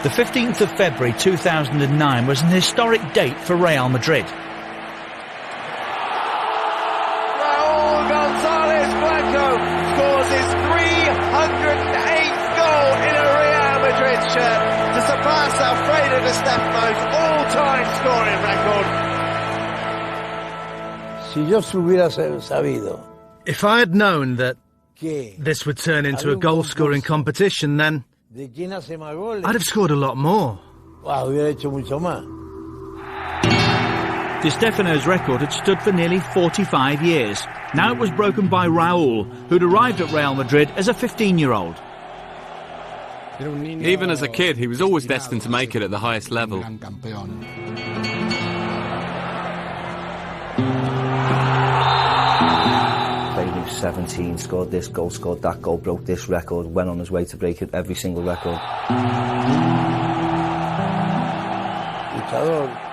The 15th of February 2009 was an historic date for Real Madrid. Raúl Gonsales scores his 308th goal in a Real Madrid shirt to surpass Alfredo Di Stefano's all-time scoring record. Si yo hubiera sabido. If I had known that this would turn into a goal-scoring competition, then I'd have scored a lot more. Di Stefano's record had stood for nearly 45 years. Now it was broken by Raúl, who'd arrived at Real Madrid as a 15-year-old. Even as a kid, he was always destined to make it at the highest level. Played when he was 17, scored this goal, scored that goal, broke this record, went on his way to break every single record.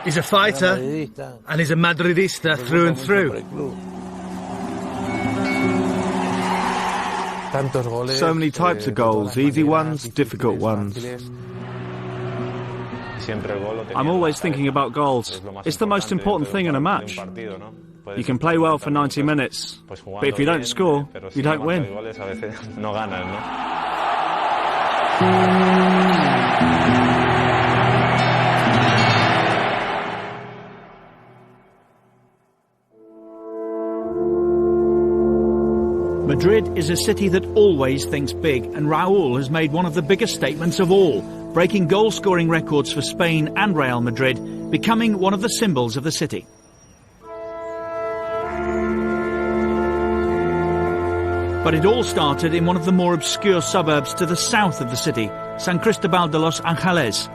He's a fighter, and he's a Madridista through and through. So many types of goals, easy ones, difficult ones. I'm always thinking about goals. It's the most important thing in a match. You can play well for 90 minutes, but if you don't score, you don't win. Madrid is a city that always thinks big, and Raúl has made one of the biggest statements of all, breaking goal-scoring records for Spain and Real Madrid, becoming one of the symbols of the city. But it all started in one of the more obscure suburbs to the south of the city, San Cristobal de los Ángeles.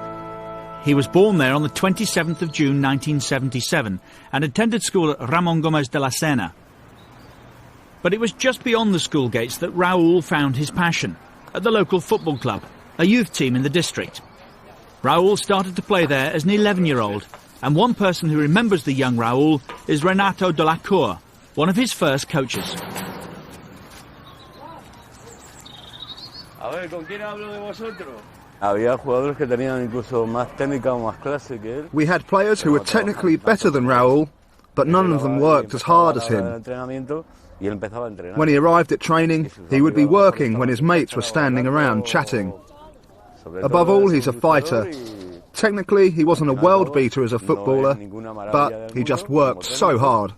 He was born there on the 27th of June 1977 and attended school at Ramón Gómez de la Serna. But it was just beyond the school gates that Raúl found his passion, at the local football club, a youth team in the district. Raúl started to play there as an 11-year-old, and one person who remembers the young Raúl is Renato de la Cour, one of his first coaches. We had players who were technically better than Raúl, but none of them worked as hard as him. When he arrived at training, he would be working when his mates were standing around chatting. Above all, he's a fighter. Technically, he wasn't a world beater as a footballer, but he just worked so hard.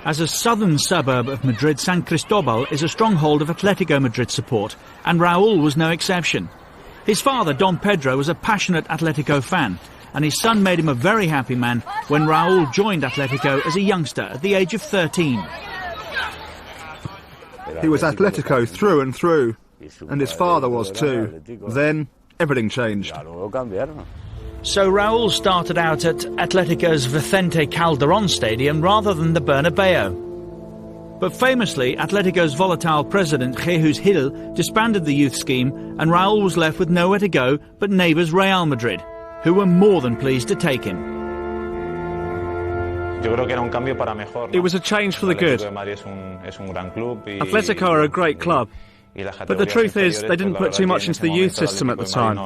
As a southern suburb of Madrid, San Cristobal is a stronghold of Atletico Madrid support, and Raúl was no exception. His father, Don Pedro, was a passionate Atletico fan, and his son made him a very happy man when Raúl joined Atletico as a youngster at the age of 13. He was Atletico through and through, and his father was too. Then, everything changed. So Raúl started out at Atletico's Vicente Calderón stadium rather than the Bernabeu. But famously, Atletico's volatile president, Jesus Gil, disbanded the youth scheme, and Raúl was left with nowhere to go but neighbours Real Madrid, who were more than pleased to take him. It was a change for the good. Atletico are a great club, but the truth is they didn't put too much into the youth system at the time.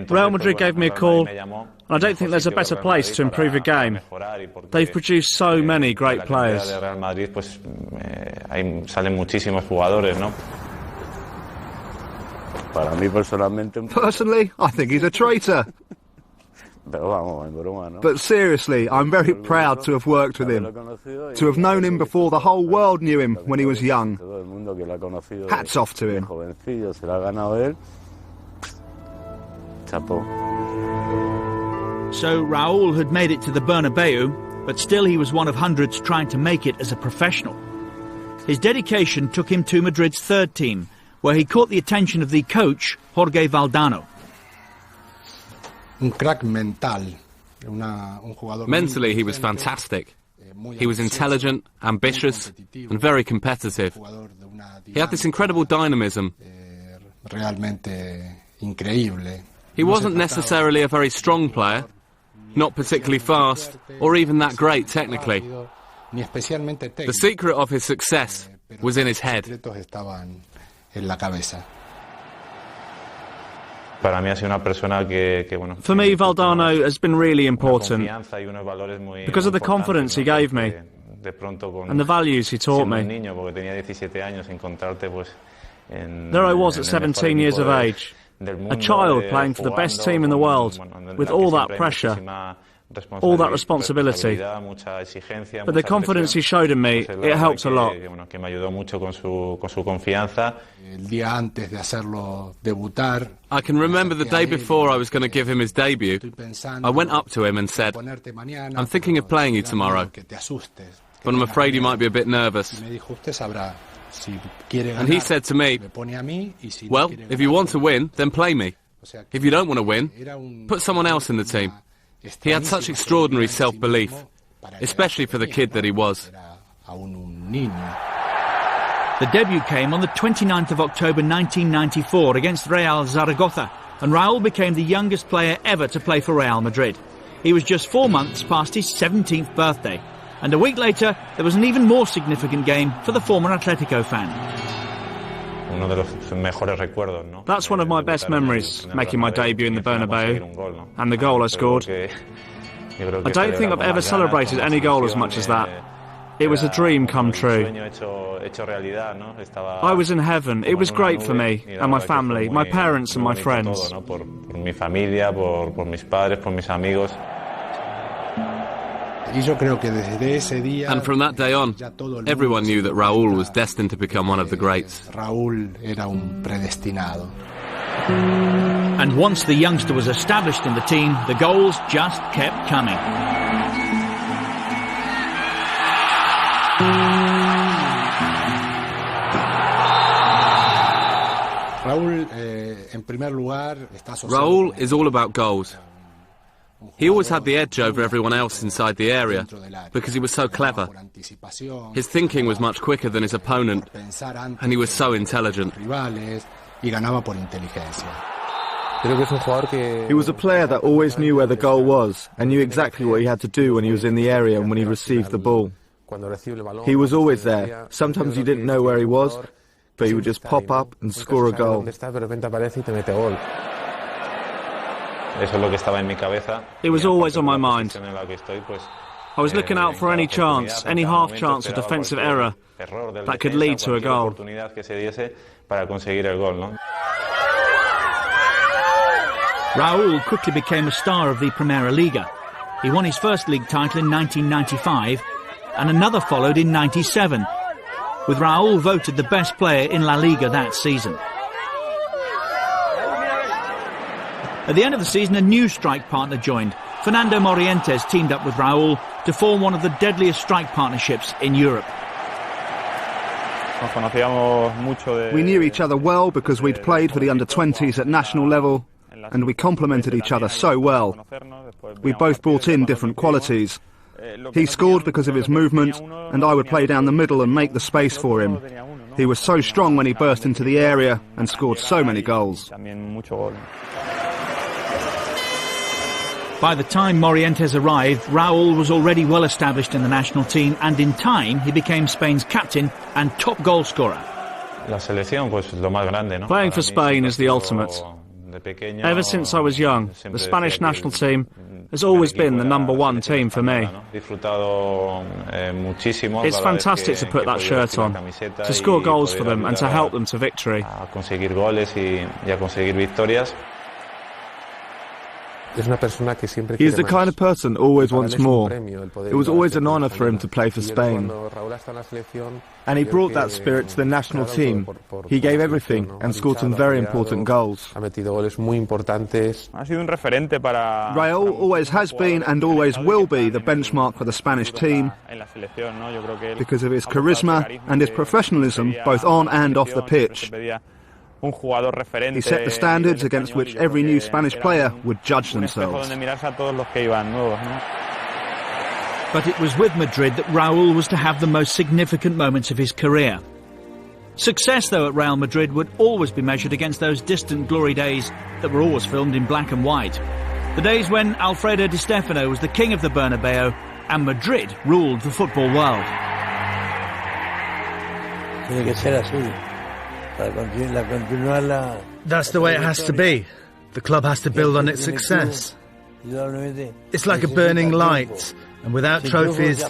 Real Madrid gave me a call, and I don't think there's a better place to improve a game. They've produced so many great players. Personally, I think he's a traitor. But seriously, I'm very proud to have worked with him, to have known him before the whole world knew him when he was young. Hats off to him. So Raúl had made it to the Bernabeu, but still he was one of hundreds trying to make it as a professional. His dedication took him to Madrid's third team, where he caught the attention of the coach, Jorge Valdano. Mentally, he was fantastic. He was intelligent, ambitious, and very competitive. He had this incredible dynamism. He wasn't necessarily a very strong player, not particularly fast, or even that great technically. The secret of his success was in his head. For me, Valdano has been really important because of the confidence he gave me and the values he taught me. There I was at 17 years of age, a child playing for the best team in the world, with all that pressure, all that responsibility. But the confidence he showed in me, it helped a lot. I can remember the day before I was going to give him his debut, I went up to him and said, "I'm thinking of playing you tomorrow, but I'm afraid you might be a bit nervous." And he said to me, "Well, if you want to win, then play me. If you don't want to win, put someone else in the team." He had such extraordinary self-belief, especially for the kid that he was. The debut came on the 29th of October 1994 against Real Zaragoza, and Raúl became the youngest player ever to play for Real Madrid. He was just 4 months past his 17th birthday, and a week later there was an even more significant game for the former Atletico fan. That's one of my best memories, making my debut in the Bernabeu, and the goal I scored. I don't think I've ever celebrated any goal as much as that. It was a dream come true. I was in heaven. It was great for me, and my family, my parents and my friends. And from that day on, everyone knew that Raúl was destined to become one of the greats. And once the youngster was established in the team, the goals just kept coming. Raúl is all about goals. He always had the edge over everyone else inside the area because he was so clever. His thinking was much quicker than his opponent, and he was so intelligent. He was a player that always knew where the goal was and knew exactly what he had to do when he was in the area and when he received the ball. He was always there. Sometimes you didn't know where he was, but he would just pop up and score a goal. It was always on my mind. I was looking out for any chance, any half chance of defensive error that could lead to a goal. Raúl quickly became a star of the Primera Liga. He won his first league title in 1995, and another followed in 97, with Raúl voted the best player in La Liga that season. At the end of the season, a new strike partner joined. Fernando Morientes teamed up with Raúl to form one of the deadliest strike partnerships in Europe. We knew each other well because we'd played for the under-20s at national level, and we complemented each other so well. We both brought in different qualities. He scored because of his movement, and I would play down the middle and make the space for him. He was so strong when he burst into the area and scored so many goals. By the time Morientes arrived, Raúl was already well established in the national team, and in time he became Spain's captain and top goal scorer. Playing for Spain is the ultimate. Ever since I was young, the Spanish national team has always been the #1 team for me. It's fantastic to put that shirt on, to score goals for them and to help them to victory. He's the kind of person who always wants more. It was always an honour for him to play for Spain. And he brought that spirit to the national team. He gave everything and scored some very important goals. Raúl always has been and always will be the benchmark for the Spanish team because of his charisma and his professionalism both on and off the pitch. He set the standards against which every new Spanish player would judge themselves. But it was with Madrid that Raúl was to have the most significant moments of his career. Success, though, at Real Madrid would always be measured against those distant glory days that were always filmed in black and white. The days when Alfredo Di Stefano was the king of the Bernabeu and Madrid ruled the football world. That's the way it has to be. The club has to build on its success. It's like a burning light, and without trophies,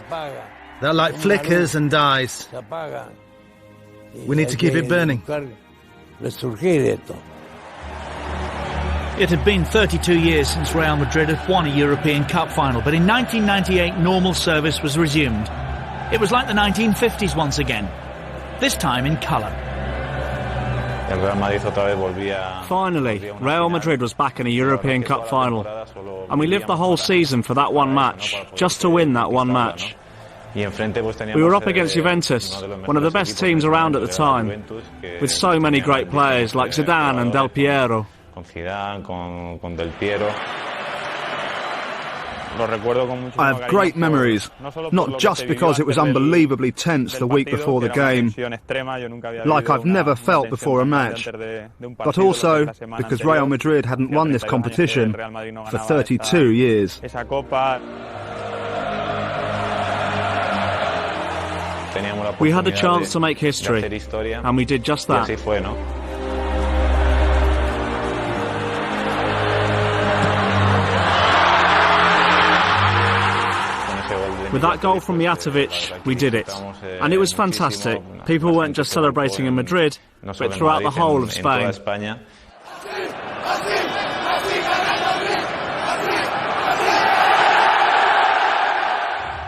that light flickers and dies. We need to keep it burning. It had been 32 years since Real Madrid had won a European Cup final, but in 1998 normal service was resumed. It was like the 1950s once again, this time in colour. Finally, Real Madrid was back in a European Cup final, and we lived the whole season for that one match, just to win that one match. We were up against Juventus, one of the best teams around at the time, with so many great players like Zidane and Del Piero. I have great memories, not just because it was unbelievably tense the week before the game, like I've never felt before a match, but also because Real Madrid hadn't won this competition for 32 years. We had a chance to make history, and we did just that. With that goal from Mijatovic, we did it. And it was fantastic. People weren't just celebrating in Madrid, but throughout the whole of Spain.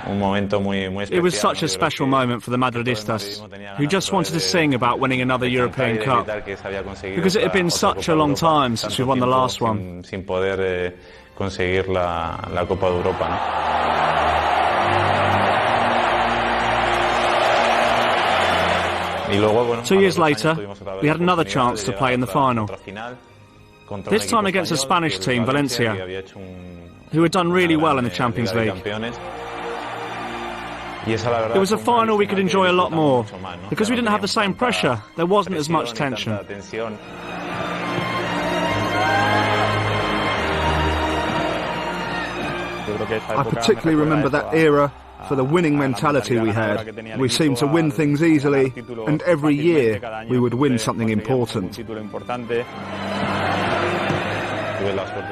It was such a special moment for the Madridistas, who just wanted to sing about winning another European Cup, because it had been such a long time since we won the last one. 2 years later, we had another chance to play in the final. This time against a Spanish team, Valencia, who had done really well in the Champions League. It was a final we could enjoy a lot more, because we didn't have the same pressure, there wasn't as much tension. I particularly remember that era for the winning mentality we had. We seemed to win things easily, and every year we would win something important.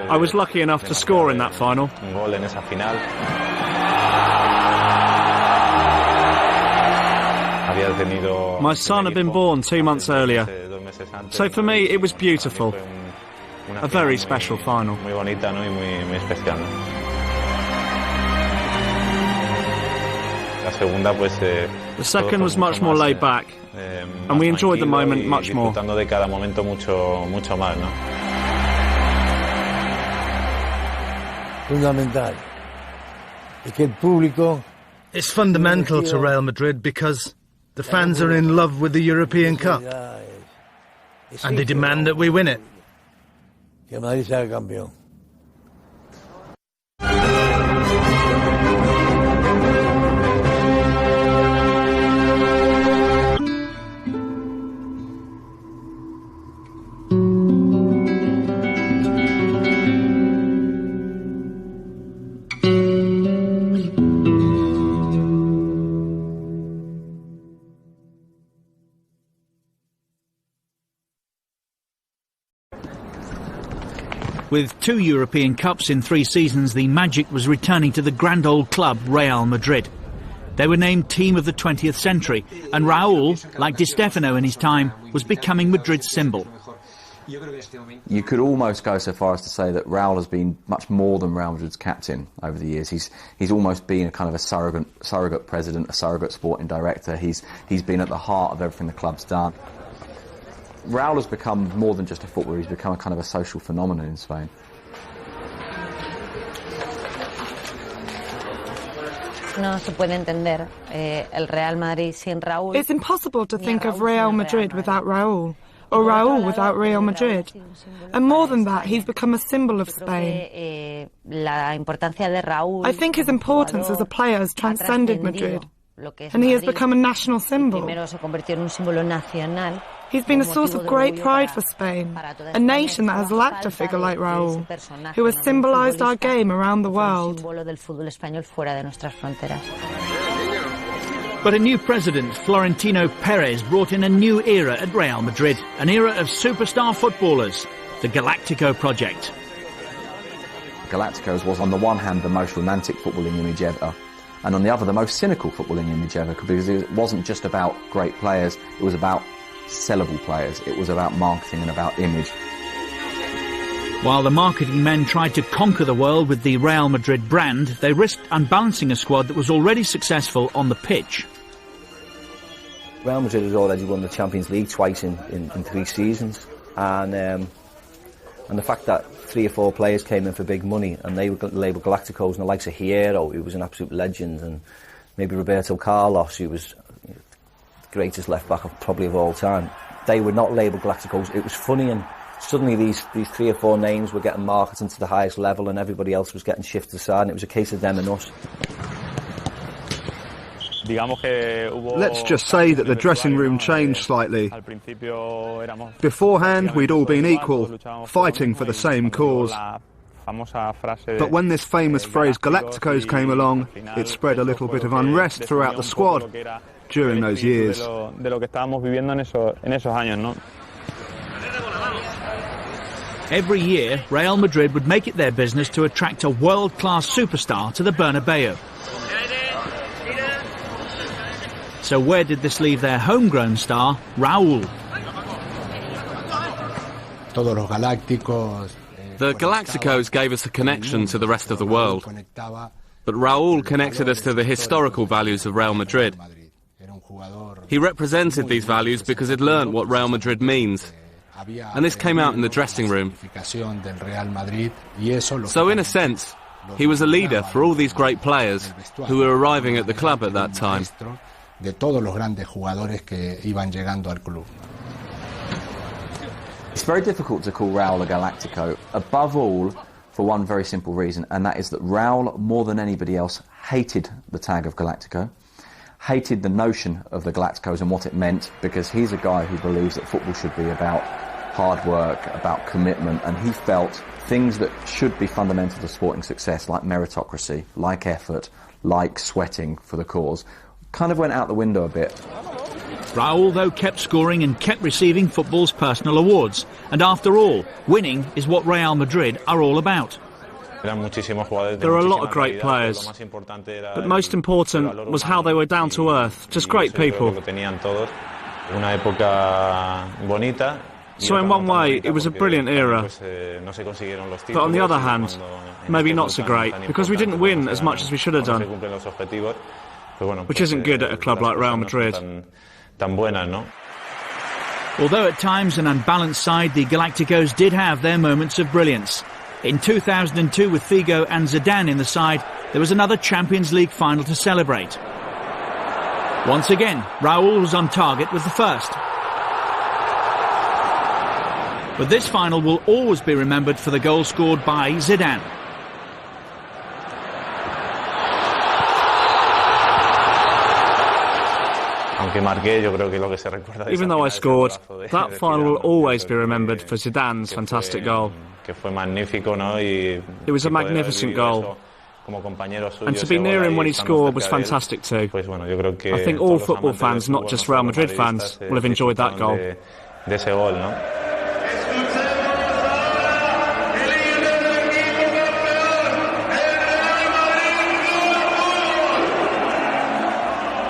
I was lucky enough to score in that final. My son had been born 2 months earlier, so for me it was beautiful. A very special final. The second was much more laid back, and we enjoyed the moment much more. It's fundamental to Real Madrid because the fans are in love with the European Cup, and they demand that we win it. With 2 European Cups in 3 seasons, the magic was returning to the grand old club Real Madrid. They were named Team of the 20th Century, and Raúl, like Di Stefano in his time, was becoming Madrid's symbol. You could almost go so far as to say that Raúl has been much more than Real Madrid's captain over the years. He's almost been a kind of a surrogate president, a surrogate sporting director. He's been at the heart of everything the club's done. Raúl has become more than just a footballer, he's become a kind of a social phenomenon in Spain. It's impossible to think of Real Madrid without Raúl, or Raúl without Real Madrid. And more than that, he's become a symbol of Spain. I think his importance as a player has transcended Madrid, and he has become a national symbol. He's been a source of great pride for Spain, a nation that has lacked a figure like Raúl, who has symbolised our game around the world. But a new president, Florentino Perez, brought in a new era at Real Madrid, an era of superstar footballers, the Galactico project. Galacticos was on the one hand the most romantic footballing image ever, and on the other the most cynical footballing image ever, because it wasn't just about great players, it was about sellable players, it was about marketing and about image. While the marketing men tried to conquer the world with the Real Madrid brand, they risked unbalancing a squad that was already successful on the pitch. Real Madrid had already won the Champions League twice in 3 seasons, and the fact that 3 or 4 players came in for big money and they were labelled Galacticos, and the likes of Hierro, who was an absolute legend, and maybe Roberto Carlos, who was the greatest left back probably of all time, they were not labelled Galacticos. It was funny, and suddenly these 3 or 4 names were getting marketed to the highest level and everybody else was getting shifted aside, and it was a case of them and us. Let's just say that the dressing room changed slightly. Beforehand, we'd all been equal, fighting for the same cause. But when this famous phrase Galacticos came along, it spread a little bit of unrest throughout the squad during those years. Every year, Real Madrid would make it their business to attract a world-class superstar to the Bernabeu. So where did this leave their homegrown star, Raúl? The Galacticos gave us a connection to the rest of the world, but Raúl connected us to the historical values of Real Madrid. He represented these values because he'd learned what Real Madrid means, and this came out in the dressing room. So in a sense, he was a leader for all these great players who were arriving at the club at that time. It's very difficult to call Raúl a Galactico, above all for one very simple reason, and that is that Raúl, more than anybody else, hated the tag of Galactico, hated the notion of the Galacticos and what it meant, because he's a guy who believes that football should be about hard work, about commitment, and he felt things that should be fundamental to sporting success, like meritocracy, like effort, like sweating for the cause, kind of went out the window a bit. Raúl, though, kept scoring and kept receiving football's personal awards. And after all, winning is what Real Madrid are all about. There are a lot of great players, but most important was how they were down to earth, just great people. So in one way, it was a brilliant era. But on the other hand, maybe not so great, because we didn't win as much as we should have done, which isn't good at a club like Real Madrid. Although at times an unbalanced side, the Galacticos did have their moments of brilliance. In 2002, with Figo and Zidane in the side, there was another Champions League final to celebrate. Once again, Raúl was on target with the first. But this final will always be remembered for the goal scored by Zidane. Even though I scored, that final will always be remembered for Zidane's fantastic goal. It was a magnificent goal, and to be near him when he scored was fantastic too. I think all football fans, not just Real Madrid fans, will have enjoyed that goal.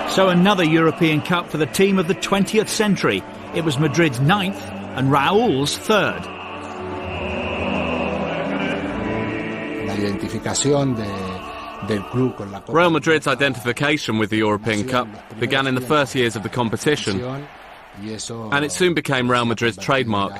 So another European Cup for the team of the 20th century. It was Madrid's 9th and Raúl's 3rd. Real Madrid's identification with the European Cup began in the first years of the competition, and it soon became Real Madrid's trademark.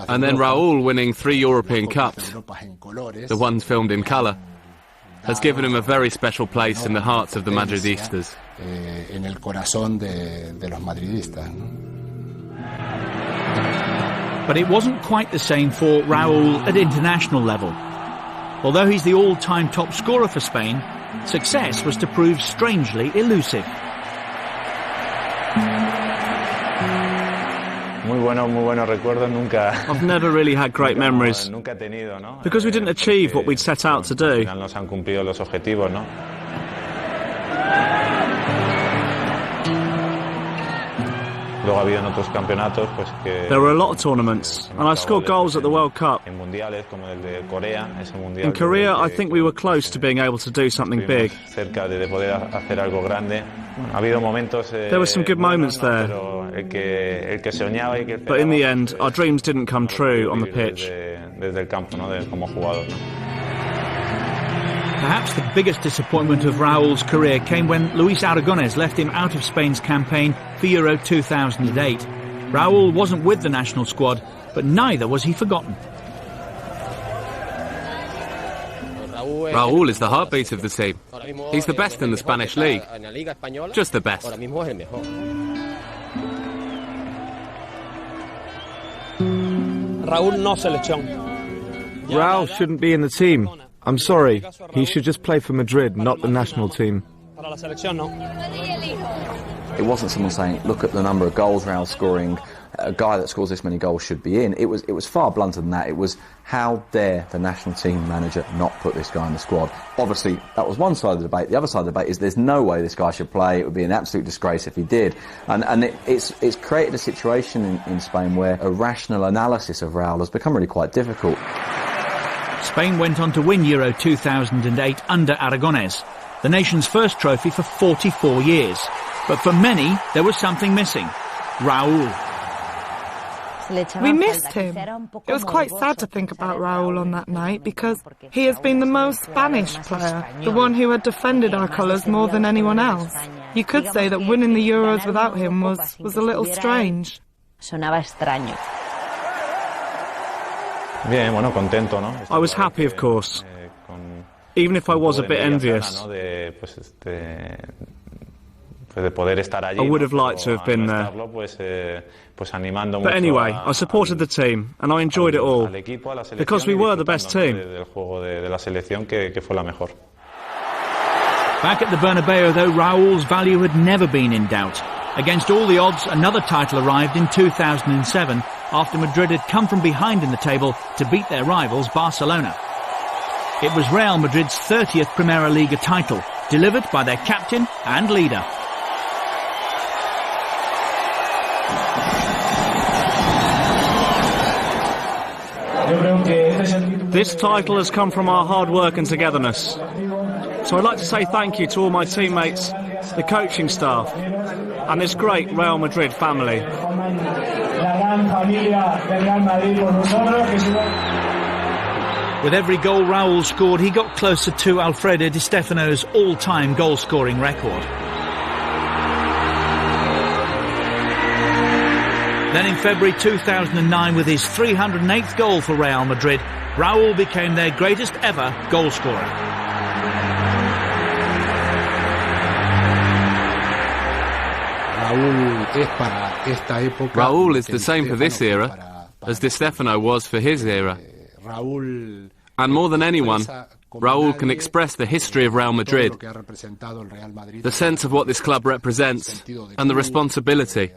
And then Raúl winning 3 European Cups, the ones filmed in colour, has given him a very special place in the hearts of the Madridistas. But it wasn't quite the same for Raúl at international level. Although he's the all-time top scorer for Spain, success was to prove strangely elusive. I've never really had great memories because we didn't achieve what we'd set out to do. There were a lot of tournaments, and I scored goals at the World Cup. In Korea, I think we were close to being able to do something big. There were some good moments there, but in the end, our dreams didn't come true on the pitch. Perhaps the biggest disappointment of Raul's career came when Luis Aragonés left him out of Spain's campaign for Euro 2008. Raul wasn't with the national squad, but neither was he forgotten. Raul is the heartbeat of the team. He's the best in the Spanish league. Just the best. Raul shouldn't be in the team. I'm sorry, he should just play for Madrid, not the national team. It wasn't someone saying, look at the number of goals Raul's scoring, a guy that scores this many goals should be in. It was far blunter than that. It was, how dare the national team manager not put this guy in the squad? Obviously, that was one side of the debate. The other side of the debate is there's no way this guy should play. It would be an absolute disgrace if he did. And it's created a situation in Spain where a rational analysis of Raul has become really quite difficult. Spain went on to win Euro 2008 under Aragonés, the nation's first trophy for 44 years. But for many, there was something missing. Raul. We missed him. It was quite sad to think about Raul on that night because he has been the most Spanish player, the one who had defended our colours more than anyone else. You could say that winning the Euros without him was a little strange. I was happy, of course, even if I was a bit envious. I would have liked to have been there. But anyway, I supported the team, and I enjoyed it all, because we were the best team. Back at the Bernabeu, though, Raul's value had never been in doubt. Against all the odds, another title arrived in 2007, after Madrid had come from behind in the table to beat their rivals Barcelona. It was Real Madrid's 30th Primera Liga title, delivered by their captain and leader. This title has come from our hard work and togetherness. So I'd like to say thank you to all my teammates, the coaching staff, and this great Real Madrid family. With every goal Raul scored, he got closer to Alfredo Di Stefano's all-time goal-scoring record. Then in February 2009, with his 308th goal for Real Madrid, Raul became their greatest ever goal-scorer. Raul is the same for this era as Di Stefano was for his era. And more than anyone, Raul can express the history of Real Madrid, the sense of what this club represents, and the responsibility.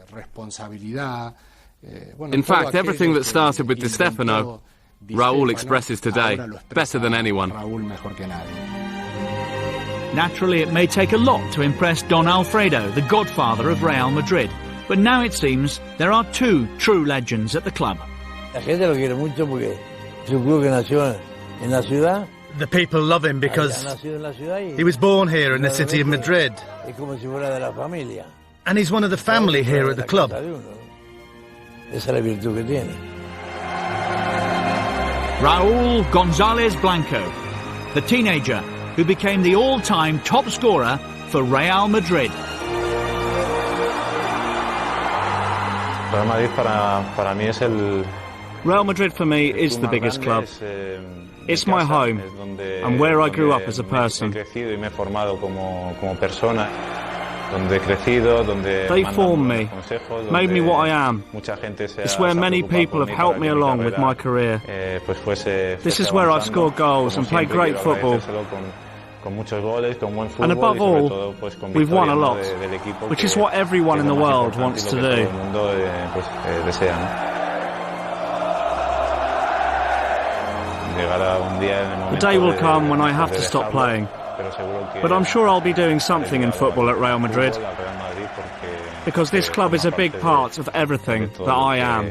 In fact, everything that started with Di Stefano, Raul expresses today, better than anyone. Naturally, it may take a lot to impress Don Alfredo, the godfather of Real Madrid. But now it seems there are two true legends at the club. The people love him because he was born here in the city of Madrid. And he's one of the family here at the club. Raúl González Blanco, the teenager who became the all-time top scorer for Real Madrid. Real Madrid for me is the biggest club. It's my home and where I grew up as a person. They formed me, made me what I am. It's where many people have helped me along with my career. This is where I've scored goals and played great football. And above all, we've won a lot, which is what everyone in the world wants to do. The day will come when I have to stop playing, but I'm sure I'll be doing something in football at Real Madrid, because this club is a big part of everything that I am.